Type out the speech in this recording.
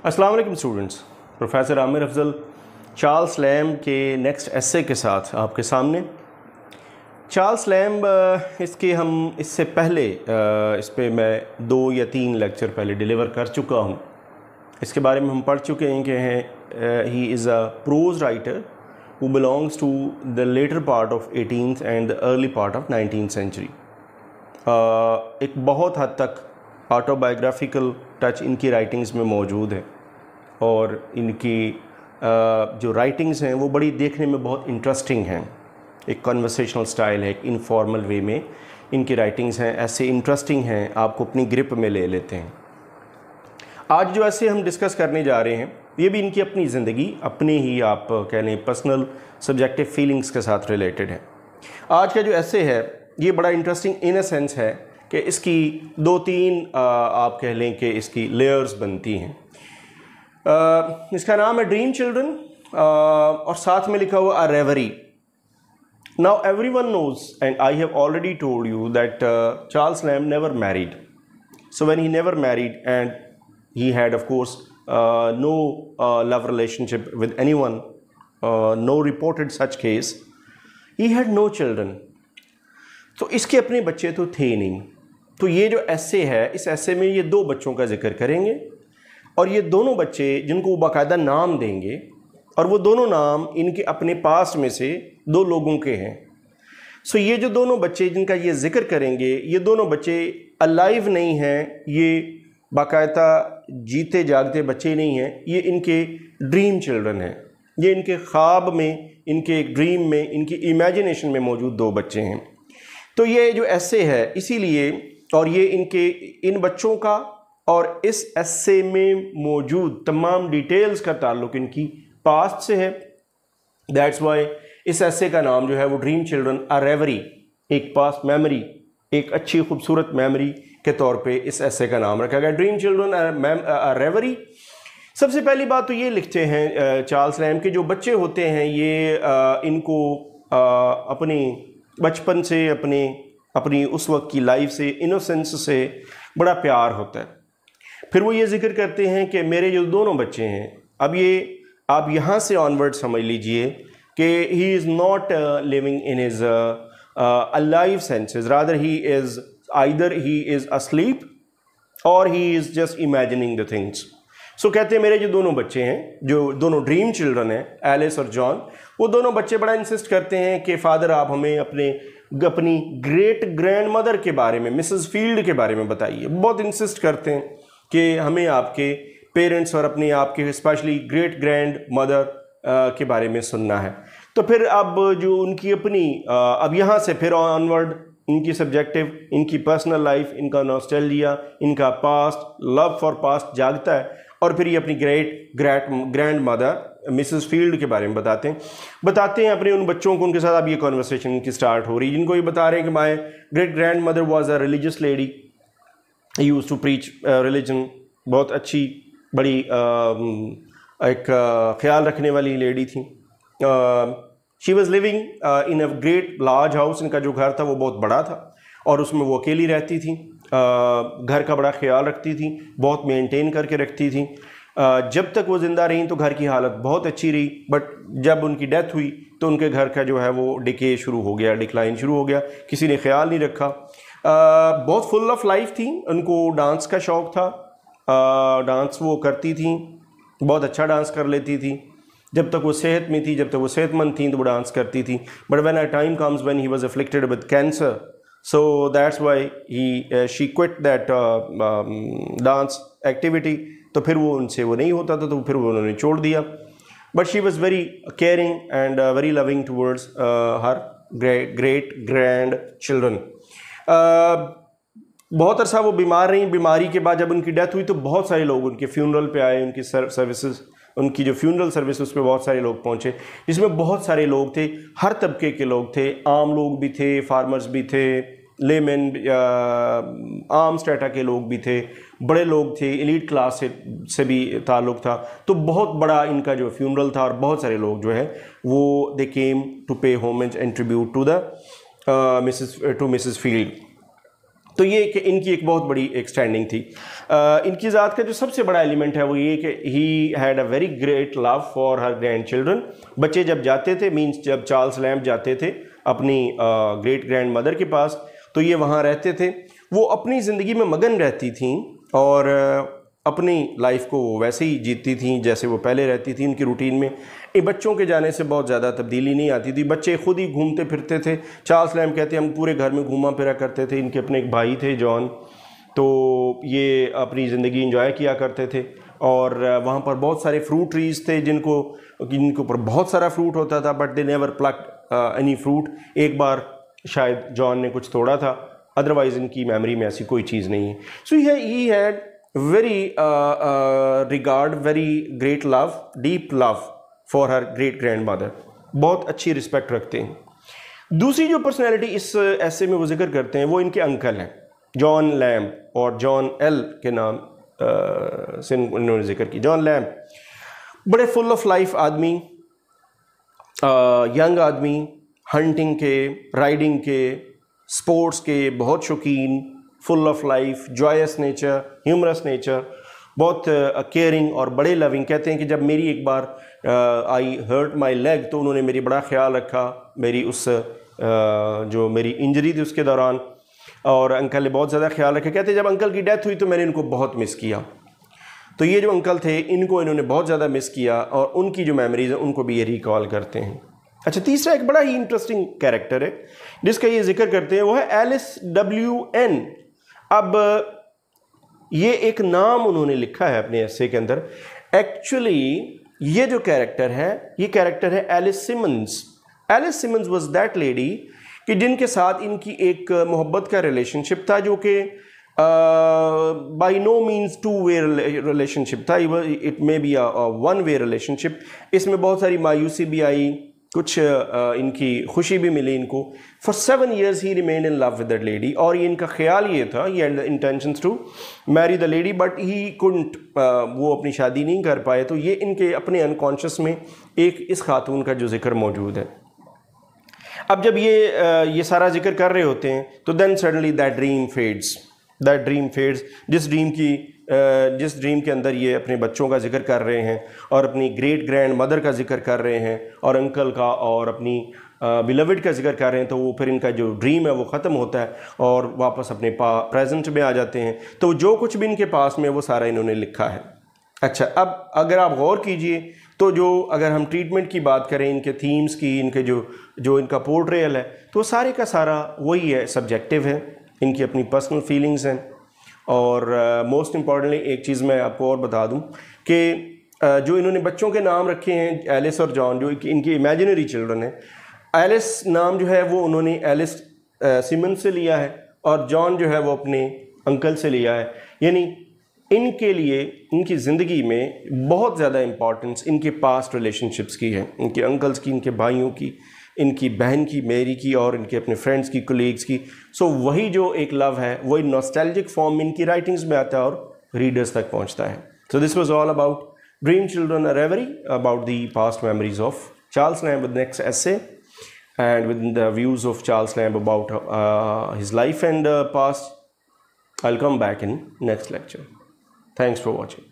अस्सलाम वालेकुम students, professor Aamir Afzal Charles lamb के नेक्स्ट एसे के साथ आपके सामने। चार्ल्स लैम्ब इसके हम इससे पहले इस पे मैं 2 या 3 लेक्चर पहले डिलीवर कर चुका हूँ। इसके बारे में हम पढ़ चुके हैं कि he is a prose writer who belongs to the latter part of 18th and the early part of 19th century. एक बहुत हद तक ऑटोबायोग्राफिकल टच इनकी राइटिंग्स में मौजूद है और इनकी जो राइटिंग्स हैं वो बड़ी देखने में बहुत इंटरेस्टिंग हैं। एक कन्वर्सेशनल स्टाइल है, एक इनफॉर्मल वे में इनकी राइटिंग्स हैं, ऐसे इंटरेस्टिंग हैं, आपको अपनी ग्रिप में ले लेते हैं। आज जो ऐसे हम डिस्कस करने जा रहे हैं ये भी इनकी अपनी ज़िंदगी, अपनी ही आप कह लें पर्सनल सब्जेक्टिव फीलिंग्स के साथ रिलेटेड है। आज का जो ऐसे है ये बड़ा इंटरेस्टिंग इन अ सेंस है कि इसकी 2-3 आप कह लें कि इसकी लेयर्स बनती हैं। इसका नाम है ड्रीम चिल्ड्रन और साथ में लिखा हुआ a reverie. Now everyone knows and I have already told you that Charles Lamb never married. So when he never married and he had of course no love relationship with anyone, no reported such case, he had no children। तो इसके अपने बच्चे तो थे नहीं। तो ये जो ऐसे है, इस ऐसे में ये 2 बच्चों का जिक्र करेंगे और ये दोनों बच्चे जिनको वो बाकायदा नाम देंगे और वो दोनों नाम इनके अपने पास्ट में से 2 लोगों के हैं। सो ये जो दोनों बच्चे जिनका ये जिक्र करेंगे, ये दोनों बच्चे अलाइव नहीं हैं, ये बाकायदा जीते जागते बच्चे नहीं हैं, ये इनके ड्रीम चिल्ड्रन हैं। ये इनके ख्वाब में, इनके एक ड्रीम में, इनकी इमेजिनेशन में मौजूद 2 बच्चे हैं। तो ये जो ऐसे है इसीलिए, और ये इनके इन बच्चों का और इस ऐसे में मौजूद तमाम डिटेल्स का ताल्लुक़ इनकी पास्ट से है। दैट्स वाई इस ऐसे का नाम जो है वो ड्रीम चिल्ड्रन अ रेवरी, एक पास्ट मेमोरी, एक अच्छी खूबसूरत मेमोरी के तौर पे इस ऐसे का नाम रखा गया, ड्रीम चिल्ड्रन अ रेवरी। सबसे पहली बात तो ये लिखते हैं चार्ल्स लैम्ब के जो बच्चे होते हैं ये इनको अपने बचपन से, अपनी उस वक्त की लाइफ से, इनोसेंस से बड़ा प्यार होता है। फिर वो ये जिक्र करते हैं कि मेरे जो दोनों बच्चे हैं, अब ये आप यहाँ से ऑनवर्ड समझ लीजिए कि he is not living in his alive senses, rather he is either he is asleep or he is just imagining the things। So कहते हैं मेरे जो दोनों बच्चे हैं, जो दोनों ड्रीम चिल्ड्रन हैं, एलिस और जॉन, वो दोनों बच्चे बड़ा इंसिस्ट करते हैं कि फादर आप हमें अपनी ग्रेट ग्रैंड मदर के बारे में, मिसेस फील्ड के बारे में बताइए। बहुत इंसिस्ट करते हैं कि हमें आपके पेरेंट्स और अपने आपके स्पेशली ग्रेट ग्रैंड मदर के बारे में सुनना है। तो फिर अब जो उनकी अपनी अब यहाँ से फिर ऑनवर्ड इनकी सब्जेक्टिव, इनकी पर्सनल लाइफ, इनका नॉस्टैल्जिया, इनका पास्ट, लव फॉर पास्ट जागता है और फिर ये अपनी ग्रैंड मदर मिसेस फील्ड के बारे में बताते हैं अपने उन बच्चों को। उनके साथ अब ये कॉन्वर्सेशन इनकी स्टार्ट हो रही है, जिनको ये बता रहे हैं कि my great grand mother was a religious lady, used to preach religion. बहुत अच्छी, बड़ी एक ख्याल रखने वाली लेडी थी। She was living in a great large house. इनका जो घर था वो बहुत बड़ा था और उसमें वो अकेली रहती थी। घर का बड़ा ख्याल रखती थी, बहुत मेंटेन करके रखती थी। जब तक वो ज़िंदा रहीं तो घर की हालत बहुत अच्छी रही, बट जब उनकी डेथ हुई तो उनके घर का जो है वो डिके शुरू हो गया, डिक्लाइन शुरू हो गया, किसी ने ख्याल नहीं रखा। बहुत फुल ऑफ लाइफ थी, उनको डांस का शौक़ था, डांस वो करती थी, बहुत अच्छा डांस कर लेती थी। जब तक वो सेहत में थी, जब तक वो सेहतमंद थी तो वो डांस करती थी। But when a time comes when he was afflicted with cancer, so that's why she quit that dance activity. तो फिर वो उनसे वो नहीं होता था तो फिर वो उन्होंने छोड़ दिया। But she was very caring and very loving towards her great grand children. बहुत अरसा वो बीमार रहीं। बीमारी के बाद जब उनकी डेथ हुई तो बहुत सारे लोग उनके फ्यूनरल पे आए, उनकी सर्विसेज, उनकी जो फ्यूनरल सर्विस उस पर बहुत सारे लोग पहुँचे, जिसमें बहुत सारे लोग थे, हर तबके के लोग थे। आम लोग भी थे, फार्मर्स भी थे, लेमैन, आम स्टेटा के लोग भी थे, बड़े लोग थे, एलीट क्लास से भी ताल्लुक़ था। तो बहुत बड़ा इनका जो फ्यूनरल था और बहुत सारे लोग जो है वो they came to pay homage and tribute to the Mrs Field. तो ये कि इनकी एक बहुत बड़ी एक स्टैंडिंग थी। इनकी ज़ात का जो सबसे बड़ा एलिमेंट है वो ये कि he had a very great love for her grand children. बच्चे जब जाते थे, मीन्स जब चार्ल्स लैम्ब जाते थे अपनी ग्रेट ग्रैंड मदर के पास, तो ये वहाँ रहते थे। वो अपनी ज़िंदगी में मगन रहती थीं और अपनी लाइफ को वैसे ही जीती थी जैसे वो पहले रहती थी। उनकी रूटीन में इन बच्चों के जाने से बहुत ज़्यादा तब्दीली नहीं आती थी। बच्चे खुद ही घूमते फिरते थे। चार्ल्स लैम्ब कहते हैं हम पूरे घर में घूमा फिरा करते थे। इनके अपने एक भाई थे जॉन, तो ये अपनी ज़िंदगी इंजॉय किया करते थे। और वहाँ पर बहुत सारे फ्रूट ट्रीज़ थे जिनके ऊपर बहुत सारा फ्रूट होता था, but they never plucked any fruit. एक बार शायद जॉन ने कुछ तोड़ा था, अदरवाइज़ इनकी मेमोरी में ऐसी कोई चीज़ नहीं है। So he had very regard, very great love, deep love for her great grandmother। बहुत अच्छी रिस्पेक्ट रखते हैं। दूसरी जो पर्सनैलिटी इस ऐसे में वो जिक्र करते हैं वो इनके अंकल हैं, जॉन लैम्ब, और जॉन एल के नाम से उन्होंने जिक्र की। जॉन लैम्ब बड़े फुल ऑफ लाइफ आदमी, यंग आदमी, हंटिंग के, राइडिंग के, स्पोर्ट्स के बहुत शौकीन, full of life, joyous nature, humorous nature, बहुत केयरिंग और बड़े लविंग। कहते हैं कि जब मेरी एक बार आई हर्ट माई लेग तो उन्होंने मेरी बड़ा ख्याल रखा, मेरी उस जो मेरी इंजरी थी उसके दौरान, और अंकल ने बहुत ज़्यादा ख्याल रखा। कहते हैं जब अंकल की डेथ हुई तो मैंने इनको बहुत मिस किया। तो ये जो अंकल थे इनको इन्होंने बहुत ज़्यादा मिस किया और उनकी जो मेमोरीज़ हैं उनको भी ये रिकॉल करते हैं। अच्छा, तीसरा एक बड़ा ही इंटरेस्टिंग कैरेक्टर है जिसका ये जिक्र करते हैं, वो है एलिस WN। अब ये एक नाम उन्होंने लिखा है अपने एसे के अंदर। एक्चुअली ये जो कैरेक्टर है, ये कैरेक्टर है Alice Simmons. Alice Simmons was that lady कि जिनके साथ इनकी एक मोहब्बत का रिलेशनशिप था, जो कि by no means two way relationship था। It may be a one way relationship. इसमें बहुत सारी मायूसी भी आई, कुछ इनकी खुशी भी मिली इनको। For 7 years he remain in love with that lady, और ये इनका ख्याल ये था, he had the intentions to marry the lady, but he couldn't, वो अपनी शादी नहीं कर पाए। तो ये इनके अपने अनकॉन्शियस में एक इस खातून का जो जिक्र मौजूद है। अब जब ये सारा जिक्र कर रहे होते हैं तो then suddenly that dream fades, जिस ड्रीम के अंदर ये अपने बच्चों का जिक्र कर रहे हैं और अपनी ग्रेट ग्रैंड मदर का जिक्र कर रहे हैं और अंकल का और अपनी बिलविड का जिक्र कर रहे हैं, तो वो फिर इनका जो ड्रीम है वो ख़त्म होता है और वापस अपने प्रेजेंट में आ जाते हैं। तो जो कुछ भी इनके पास में वो सारा इन्होंने लिखा है। अच्छा, अब अगर आप गौर कीजिए तो जो अगर हम ट्रीटमेंट की बात करें, इनके थीम्स की, इनके जो इनका पोर्ट्रेयल है, तो सारे का सारा वही है, सब्जेक्टिव है, इनकी अपनी पर्सनल फीलिंग्स हैं। और मोस्ट इम्पॉर्टेंटली एक चीज़ मैं आपको और बता दूं कि जो इन्होंने बच्चों के नाम रखे हैं एलिस और जॉन, जो इनकी इमेजिनरी चिल्ड्रन है, एलिस नाम जो है वो उन्होंने एलिस सिमंस से लिया है और जॉन जो है वो अपने अंकल से लिया है। यानी इनके लिए इनकी ज़िंदगी में बहुत ज़्यादा इम्पॉर्टेंस इनके पास्ट रिलेशनशिप्स की है, इनके अंकल्स की, इनके भाइयों की, इनकी बहन की मेरी की, और इनके अपने फ्रेंड्स की, कोलीग्स की। सो वही जो एक लव है वही नॉस्टैल्जिक फॉर्म में इनकी राइटिंग्स में आता है और रीडर्स तक पहुंचता है। So this was all about dream children a reverie, about the past memories of Charles Lamb with next essay and with the views of Charles Lamb about his life and past. I'll come back in next lecture. Thanks for watching.